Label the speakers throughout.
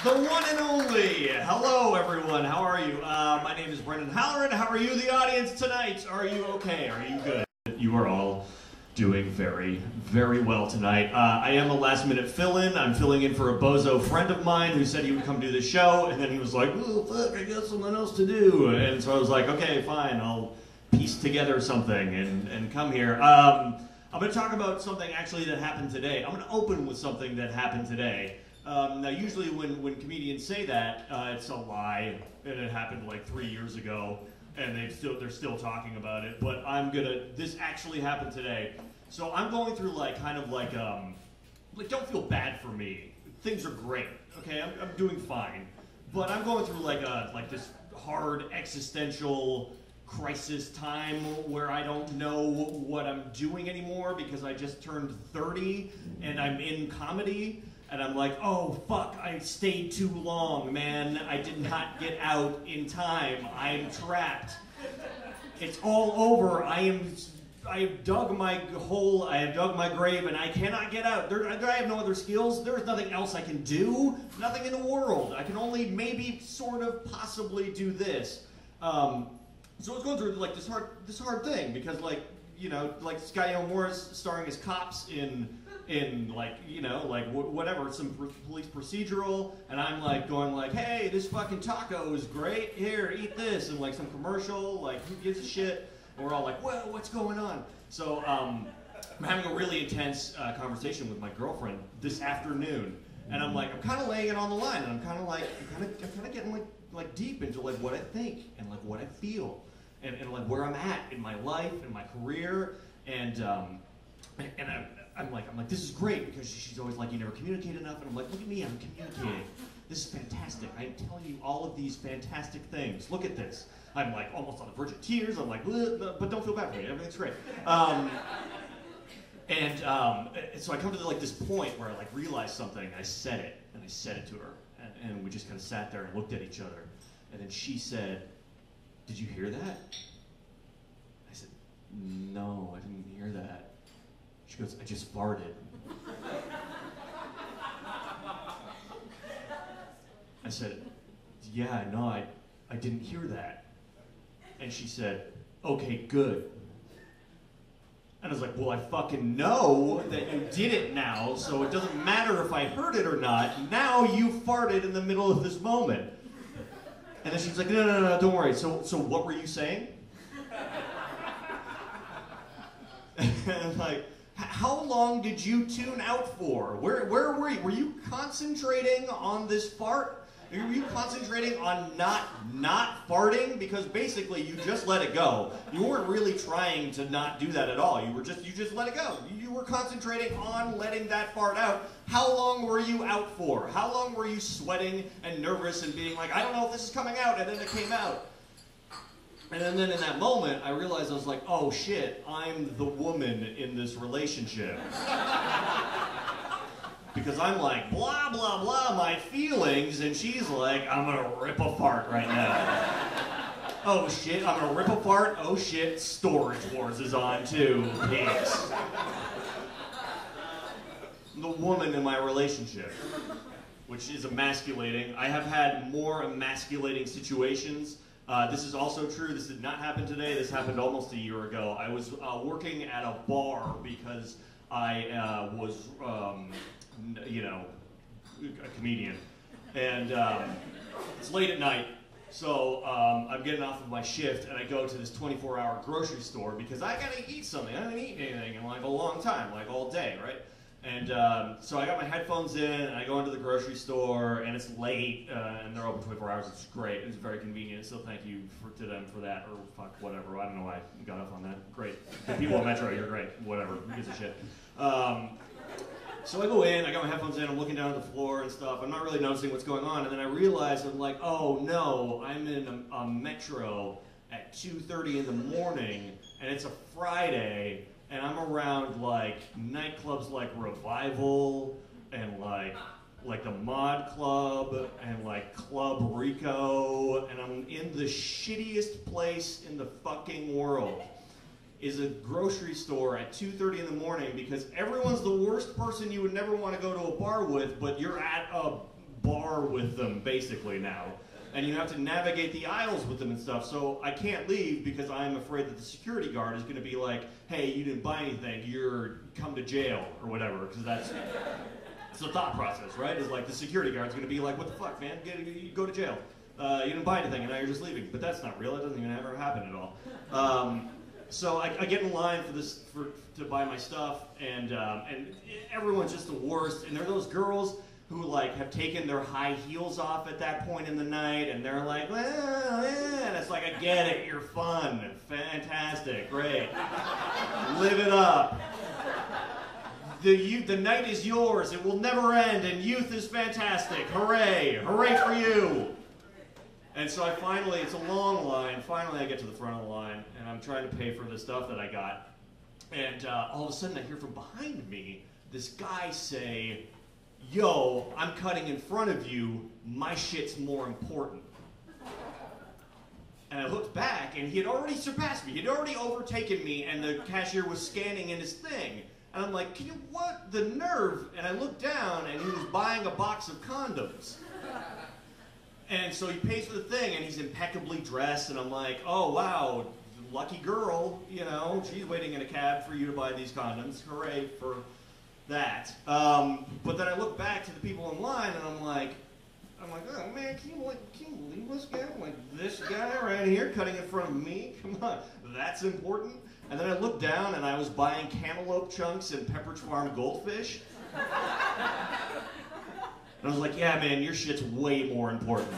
Speaker 1: The one and only. Hello, everyone. How are you? My name is Brendan Halloran. How are you, the audience, tonight? Are you okay? Are you good? You are all doing very, very well tonight. I am a last-minute fill-in. I'm filling in for a bozo friend of mine who said he would come do the show, and then he was like, "Oh, fuck, I got something else to do." And so I was like, okay, fine, I'll piece together something and come here. I'm going to talk about something actually that happened today. I'm going to open with something that happened today. Now, usually when comedians say that, it's a lie, and it happened like 3 years ago, and they're still talking about it. But this actually happened today. So I'm going through don't feel bad for me. Things are great, okay? I'm doing fine, but I'm going through like this hard existential crisis time where I don't know what I'm doing anymore because I just turned 30 and I'm in comedy. And I'm like, oh, fuck, I stayed too long, man. I did not get out in time. I'm trapped. It's all over. I have dug my hole, I have dug my grave, and I cannot get out. I have no other skills. There is nothing else I can do. Nothing in the world. I can only maybe sort of possibly do this. So I was going through like this hard thing because Sky Moore's starring as cops in whatever, some police procedural, and I'm like going like, hey, this fucking taco is great, here, eat this, and like some commercial, like who gives a shit, and we're all like, whoa, what's going on? So I'm having a really intense conversation with my girlfriend this afternoon, and I'm kind of laying it on the line, and I'm kind of getting like deep into like what I think and like what I feel, and like where I'm at in my life and my career, and I'm like, this is great, because she's always like, you never communicate enough, and I'm like, look at me, I'm communicating. This is fantastic. I'm telling you all of these fantastic things. Look at this. I'm like almost on the verge of tears. I'm like, but don't feel bad for me. Everything's great. So I come to this point where I like realize something. I said it, and I said it to her, and we just kind of sat there and looked at each other, and then she said, "Did you hear that?" I said, "No, I didn't hear that." She goes, "I just farted." I said, "Yeah, no, I didn't hear that." And she said, "Okay, good." And I was like, well, I fucking know that you did it now, so it doesn't matter if I heard it or not. Now you farted in the middle of this moment. And then she's like, no, don't worry. So what were you saying? And like, how long did you tune out for? Where were you? Were you concentrating on this fart? Were you concentrating on not farting? Because basically you just let it go. You weren't really trying to not do that at all. You just let it go. You were concentrating on letting that fart out. How long were you out for? How long were you sweating and nervous and being like, I don't know if this is coming out, and then it came out? And then in that moment, I realized I was like, oh shit, I'm the woman in this relationship. Because I'm like, blah, blah, blah, my feelings, and she's like, I'm gonna rip a fart right now. Oh shit, I'm gonna rip a fart, oh shit, Storage Wars is on too, pigs. The woman in my relationship, which is emasculating. I have had more emasculating situations. This is also true. This did not happen today. This happened almost a year ago. I was working at a bar because I was, a comedian. And it's late at night, so I'm getting off of my shift, and I go to this 24-hour grocery store because I gotta eat something. I haven't eaten anything in like a long time, like all day, right? And so I got my headphones in, and I go into the grocery store, and it's late, and they're open 24 hours, which is great. It's very convenient, so thank you to them for that, or fuck, whatever. I don't know why I got off on that. Great. The people at Metro, you're great. Whatever. Who gives a shit? So I go in, I got my headphones in, I'm looking down at the floor and stuff. I'm not really noticing what's going on, and then I realize, I'm like, oh no, I'm in a Metro at 2:30 in the morning, and it's a Friday, and I'm around like nightclubs like Revival and like the Mod Club and like Club Rico, and I'm in the shittiest place in the fucking world. Is a grocery store at 2:30 in the morning because everyone's the worst person you would never want to go to a bar with, but you're at a bar with them basically now. And you have to navigate the aisles with them and stuff. So I can't leave because I'm afraid that the security guard is going to be like, hey, you didn't buy anything, you're come to jail or whatever. Because that's the thought process, right? Is like the security guard's going to be like, what the fuck, man? You go to jail. You didn't buy anything and now you're just leaving. But that's not real. It doesn't even ever happen at all. So I get in line to buy my stuff, and everyone's just the worst. And they're those girls who like have taken their high heels off at that point in the night, and they're like, well, yeah. And it's like, I get it, you're fun, fantastic, great, live it up. The night is yours, it will never end, and youth is fantastic, hooray, hooray for you. And so it's a long line, finally I get to the front of the line, and I'm trying to pay for the stuff that I got, and all of a sudden I hear from behind me this guy say, yo, I'm cutting in front of you, my shit's more important. And I looked back, and he had already surpassed me. He had already overtaken me, and the cashier was scanning in his thing. And I'm like, what the nerve? And I looked down, and he was buying a box of condoms. And so he pays for the thing, and he's impeccably dressed, and I'm like, oh, wow, lucky girl, you know, she's waiting in a cab for you to buy these condoms. Hooray for that. But then I look back to the people in line, and I'm like, oh man, can you believe this guy? Like this guy right here cutting in front of me? Come on, that's important. And then I looked down, and I was buying cantaloupe chunks and Pepperidge Farm goldfish. And I was like, yeah, man, your shit's way more important.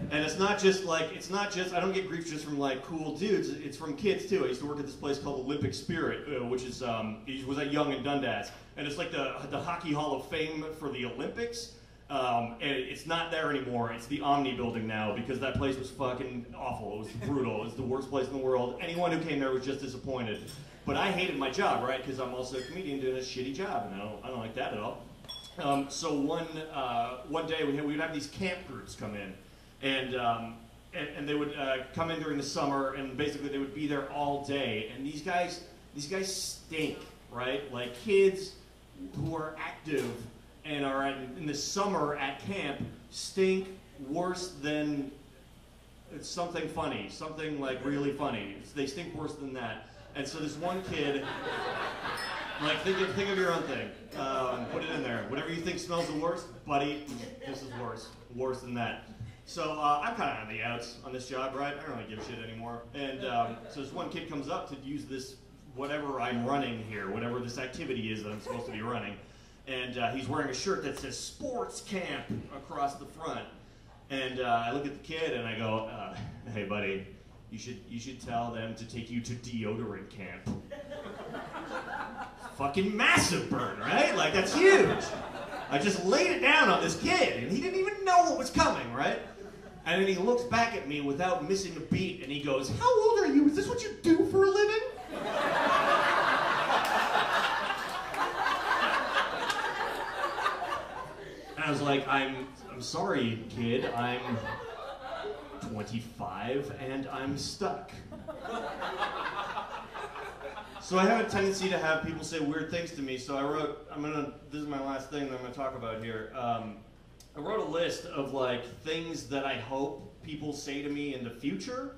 Speaker 1: And it's not just, I don't get grief just from like cool dudes, it's from kids too. I used to work at this place called Olympic Spirit, which is, it was at Young and Dundas. And it's like the Hockey Hall of Fame for the Olympics. And it's not there anymore, it's the Omni building now, because that place was fucking awful, it was brutal, it was the worst place in the world. Anyone who came there was just disappointed. But I hated my job, right, because I'm also a comedian doing a shitty job, and I don't like that at all. So one day we would have these camp groups come in, and they would come in during the summer, and basically they would be there all day. And these guys stink, right? Like kids who are active and are in the summer at camp stink worse than something funny, something like really funny. They stink worse than that. And so this one kid, like think of your own thing. Put it in there. Whatever you think smells the worst, buddy, this is worse than that. So I'm kind of on the outs on this job, right? I don't really give a shit anymore. And so this one kid comes up to use this, whatever I'm running here, whatever this activity is that I'm supposed to be running. And he's wearing a shirt that says sports camp across the front. And I look at the kid and I go, hey buddy, you should tell them to take you to deodorant camp. Fucking massive burn, right? Like that's huge. I just laid it down on this kid and he didn't even know what was coming, right? And then he looks back at me without missing a beat and he goes, how old are you? Is this what you do for a living? And I was like, I'm sorry, kid, I'm 25 and I'm stuck. So I have a tendency to have people say weird things to me, so I wrote, this is my last thing that I'm gonna talk about here. I wrote a list of like things that I hope people say to me in the future.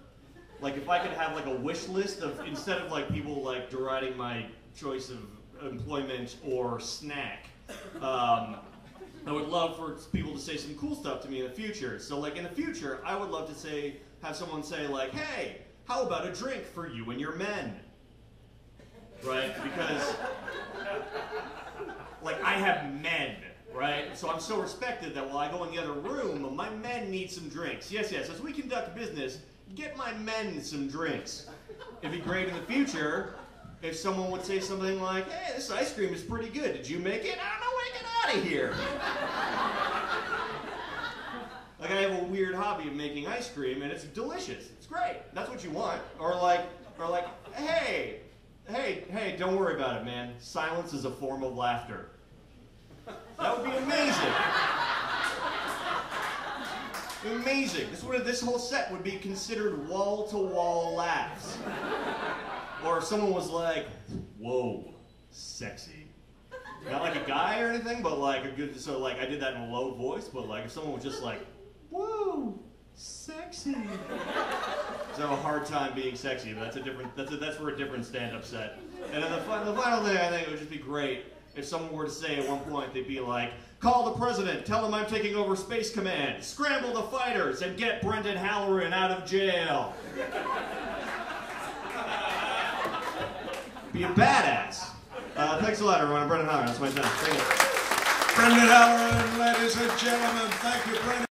Speaker 1: Like if I could have like a wish list of, instead of like people like deriding my choice of employment or snack, I would love for people to say some cool stuff to me in the future. So like in the future, I would love to have someone say like, hey, how about a drink for you and your men? Right? Because like I have men, right? So I'm so respected that while I go in the other room, my men need some drinks. Yes, as we conduct business, get my men some drinks. It'd be great in the future if someone would say something like, hey, this ice cream is pretty good. Did you make it? I don't know, when to get out of here. Like I have a weird hobby of making ice cream and it's delicious. It's great. That's what you want. Or like, hey, don't worry about it, man. Silence is a form of laughter. That would be amazing. Amazing. This whole set would be considered wall-to-wall laughs. Or if someone was like, whoa, sexy. Not like a guy or anything, but like a good, so like I did that in a low voice, but like if someone was just like, whoa, sexy. So I have a hard time being sexy, but that's for a different stand-up set. And then the final thing, I think it would just be great if someone were to say at one point, they'd be like, call the president, tell him I'm taking over Space Command, scramble the fighters, and get Brendan Halloran out of jail. Be a badass. Thanks a lot, everyone. I'm Brendan Halloran. That's my time. Thank you.
Speaker 2: Brendan Halloran, ladies and gentlemen. Thank you, Brendan.